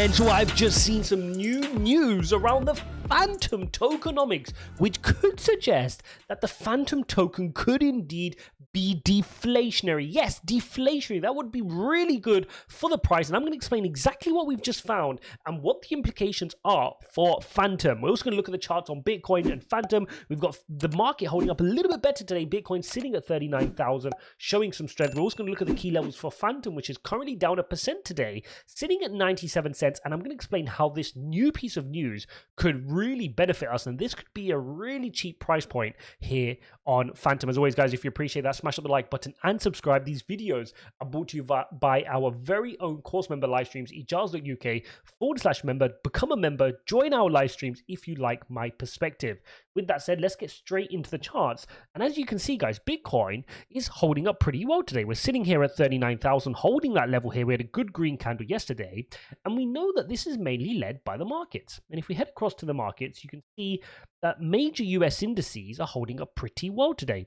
And so I've just seen some new news around the Fantom tokenomics, which could suggest that the Fantom token could indeed be deflationary. Yes, deflationary. That would be really good for the price. And I'm going to explain exactly what we've just found and what the implications are for Fantom. We're also going to look at the charts on Bitcoin and Fantom. We've got the market holding up a little bit better today. Bitcoin sitting at 39,000, showing some strength. We're also going to look at the key levels for Fantom, which is currently down 1% today, sitting at 97 cents. And I'm going to explain how this new piece of news could really benefit us. And this could be a really cheap price point here on Fantom. As always, guys, if you appreciate that, smash up the like button and subscribe. These videos are brought to you by our very own course member live streams, ijaz.uk/member. Become a member, join our live streams if you like my perspective. With that said, let's get straight into the charts. And as you can see, guys, Bitcoin is holding up pretty well today. We're sitting here at 39,000, holding that level here. We had a good green candle yesterday, and we know that this is mainly led by the markets. And if we head across to the markets, you can see that major US indices are holding up pretty well today.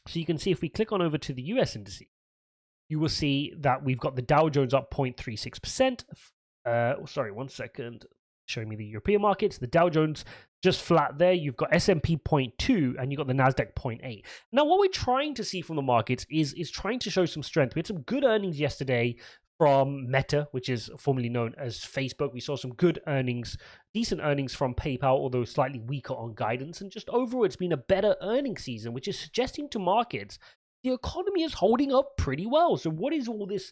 So you can see if we click on over to the US indices, you will see that we've got the Dow Jones up 0.36%. Sorry, 1 second. Showing me the European markets. The Dow Jones just flat there. You've got S&P 0.2 and you've got the Nasdaq 0.8. Now, what we're trying to see from the markets is trying to show some strength. We had some good earnings yesterday from Meta, which is formerly known as Facebook. We saw some good earnings, decent earnings from PayPal, although slightly weaker on guidance. And just overall, it's been a better earnings season, which is suggesting to markets the economy is holding up pretty well. So what is all this,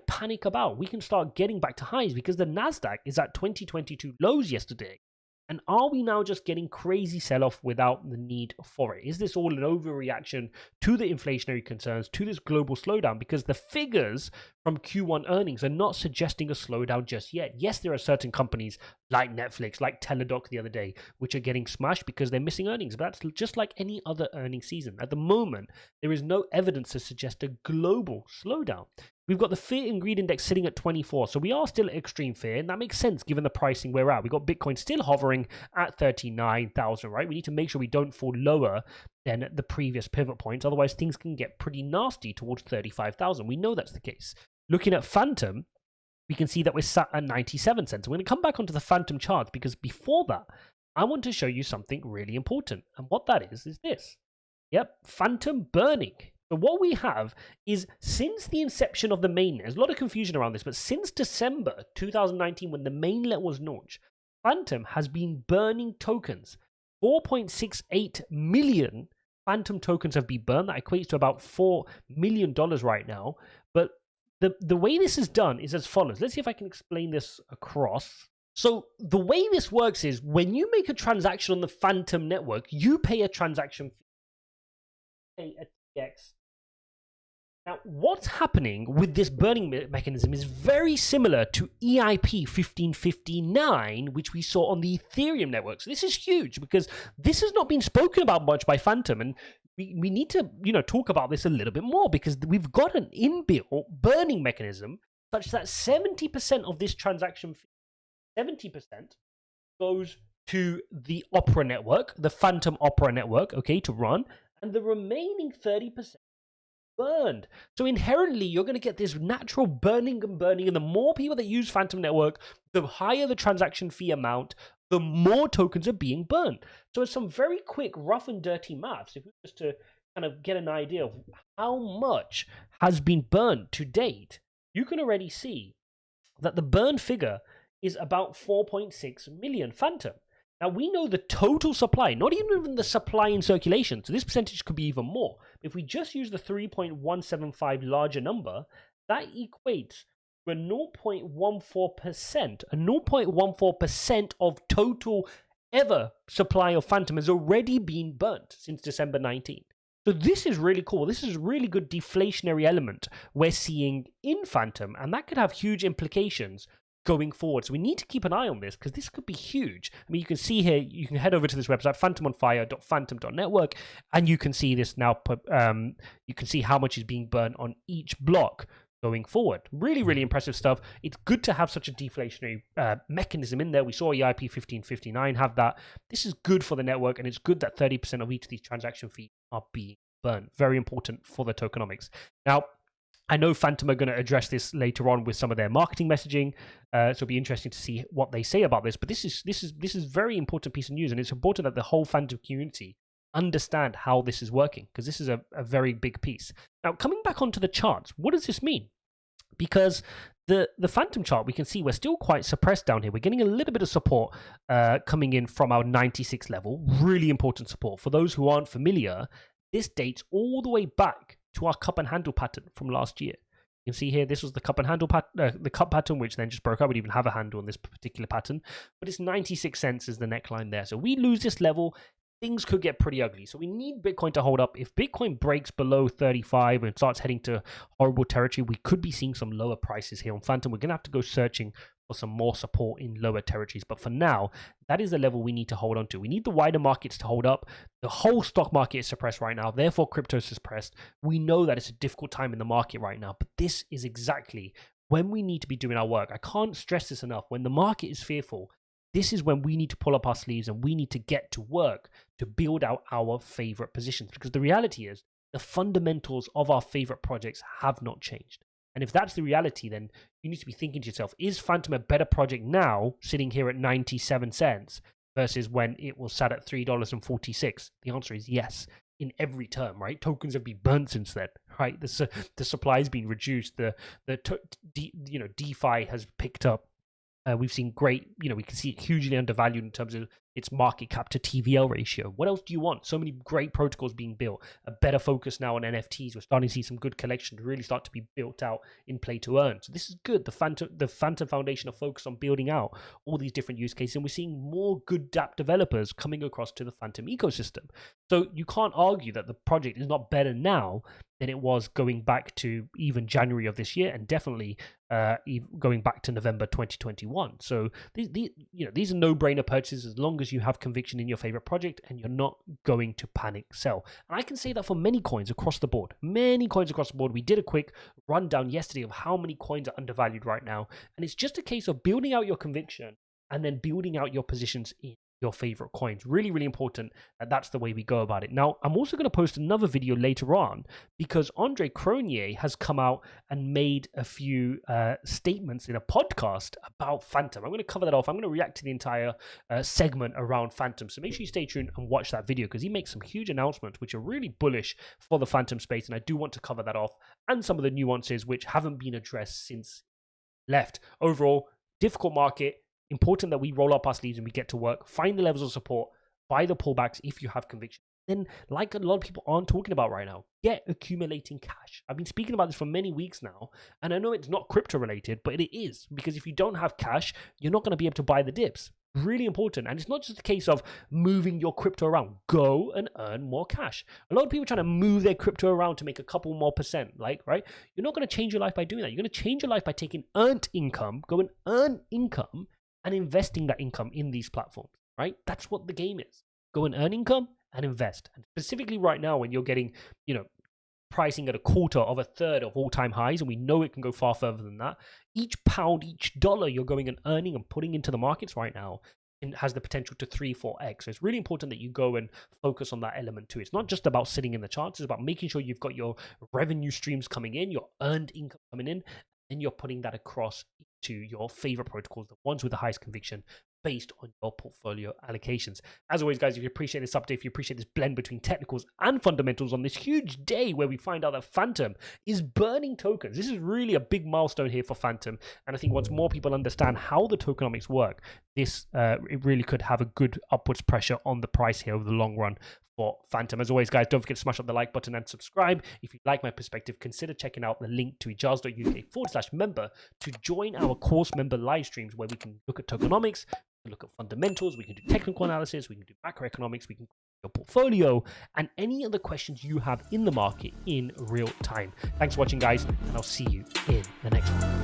panic about? We can start getting back to highs because the Nasdaq is at 2022 lows yesterday. And are we now just getting crazy sell-off without the need for it? Is this all an overreaction to the inflationary concerns, to this global slowdown? Because the figures from Q1 earnings are not suggesting a slowdown just yet. Yes, there are certain companies like Netflix, like Teladoc the other day, which are getting smashed because they're missing earnings. But that's just like any other earnings season. At the moment, there is no evidence to suggest a global slowdown. We've got the fear and greed index sitting at 24. So we are still at extreme fear, and that makes sense given the pricing we're at. We've got Bitcoin still hovering at 39,000, right? We need to make sure we don't fall lower than the previous pivot points. Otherwise, things can get pretty nasty towards 35,000. We know that's the case. Looking at Fantom, we can see that we're sat at 97 cents. We're going to come back onto the Fantom charts because before that, I want to show you something really important. And what that is this. Yep, Fantom burning. So what we have is, since the inception of the mainnet, there's a lot of confusion around this, but since December 2019, when the mainnet was launched, Fantom has been burning tokens. 4.68 million Fantom tokens have been burned. That equates to about $4 million right now. But the way this is done is as follows. Let's see if I can explain this across. So the way this works is, when you make a transaction on the Fantom network, you pay a transaction fee. Pay a TX. Now, what's happening with this burning mechanism is very similar to EIP 1559, which we saw on the Ethereum network. So this is huge because this has not been spoken about much by Fantom, and we need to talk about this a little bit more because we've got an inbuilt burning mechanism such that 70% of this transaction fee, 70% goes to the Opera network, the Fantom Opera network, okay, to run, and the remaining 30% burned. So inherently, you're going to get this natural burning, and the more people that use Fantom network, the higher the transaction fee amount, the more tokens are being burned. So it's some very quick, rough and dirty maths, if we just to kind of get an idea of how much has been burned to date, you can already see that the burn figure is about 4.6 million Fantom. Now, we know the total supply, not even the supply in circulation, so this percentage could be even more. If we just use the 3.175 larger number, that equates to a 0.14%. A 0.14% of total ever supply of Fantom has already been burnt since December 19. So this is really cool. This is a really good deflationary element we're seeing in Fantom, and that could have huge implications going forward. So we need to keep an eye on this because this could be huge. I mean, you can see here, you can head over to this website, phantomonfire.fantom.network, and you can see this now. You can see how much is being burned on each block going forward. Really, really impressive stuff. It's good to have such a deflationary mechanism in there. We saw EIP 1559 have that. This is good for the network, and it's good that 30% of each of these transaction fees are being burned. Very important for the tokenomics. Now, I know Fantom are going to address this later on with some of their marketing messaging, so it'll be interesting to see what they say about this. But this is very important piece of news, and it's important that the whole Fantom community understand how this is working, because this is a very big piece. Now, coming back onto the charts, what does this mean? Because the Fantom chart, we can see we're still quite suppressed down here. We're getting a little bit of support coming in from our 96 level. Really important support. For those who aren't familiar, this dates all the way back to our cup and handle pattern from last year. You can see here, this was the cup and handle pattern, the cup pattern, which then just broke up. We didn't even have a handle on this particular pattern, but it's 96 cents is the neckline there. So we lose this level, things could get pretty ugly. So we need Bitcoin to hold up. If Bitcoin breaks below 35 and starts heading to horrible territory, we could be seeing some lower prices here on Fantom. We're going to have to go searching for some more support in lower territories. But for now, that is the level we need to hold on to. We need the wider markets to hold up. The whole stock market is suppressed right now. Therefore, crypto is suppressed. We know that it's a difficult time in the market right now. But this is exactly when we need to be doing our work. I can't stress this enough. When the market is fearful, this is when we need to pull up our sleeves and we need to get to work to build out our favorite positions. Because the reality is the fundamentals of our favorite projects have not changed. And if that's the reality, then you need to be thinking to yourself, is Fantom a better project now, sitting here at 97 cents, versus when it was sat at $3.46? The answer is yes, in every term, right? Tokens have been burnt since then, right? The supply has been reduced. DeFi has picked up. We've seen great, we can see it hugely undervalued in terms of its market cap to TVL ratio. What else do you want? So many great protocols being built, a better focus now on NFTs. We're starting to see some good collections really start to be built out in play to earn. So this is good. The Fantom Foundation are focused on building out all these different use cases, and we're seeing more good dApp developers coming across to the Fantom ecosystem. So you can't argue that the project is not better now than it was going back to even January of this year, and definitely going back to November 2021. So these are no-brainer purchases as long as you have conviction in your favorite project and you're not going to panic sell. And I can say that for many coins across the board. Many coins across the board. We did a quick rundown yesterday of how many coins are undervalued right now, and it's just a case of building out your conviction and then building out your positions in your favorite coins. Really, really important that that's the way we go about it. Now, I'm also going to post another video later on because Andre Cronje has come out and made a few statements in a podcast about Fantom. I'm going to cover that off. I'm going to react to the entire segment around Fantom. So make sure you stay tuned and watch that video because he makes some huge announcements which are really bullish for the Fantom space, and I do want to cover that off and some of the nuances which haven't been addressed since left. Overall, difficult market. Important that we roll up our sleeves and we get to work, find the levels of support, buy the pullbacks if you have conviction. Then, like a lot of people aren't talking about right now, get accumulating cash. I've been speaking about this for many weeks now, and I know it's not crypto related, but it is, because if you don't have cash, you're not going to be able to buy the dips. Really important. And it's not just a case of moving your crypto around. Go and earn more cash. A lot of people trying to move their crypto around to make a couple more percent, right? You're not going to change your life by doing that. You're going to change your life by taking earned income, go and earn income, and investing that income in these platforms, right? That's what the game is. Go and earn income and invest. And specifically right now when you're getting, pricing at a quarter of a third of all-time highs, and we know it can go far further than that, each pound, each dollar you're going and earning and putting into the markets right now has the potential to 3-4x. So it's really important that you go and focus on that element too. It's not just about sitting in the charts, it's about making sure you've got your revenue streams coming in, your earned income coming in, and you're putting that across to your favorite protocols, the ones with the highest conviction based on your portfolio allocations. As always, guys, if you appreciate this update, if you appreciate this blend between technicals and fundamentals on this huge day where we find out that Fantom is burning tokens, this is really a big milestone here for Fantom. And I think once more people understand how the tokenomics work, this it really could have a good upwards pressure on the price here over the long run for Fantom. As always, guys, don't forget to smash up the like button and subscribe. If you like my perspective, consider checking out the link to ijaz.uk/member to join our course member live streams where we can look at tokenomics, look at fundamentals, we can do technical analysis, we can do macroeconomics, we can your portfolio, and any other questions you have in the market in real time. Thanks for watching, guys, and I'll see you in the next one.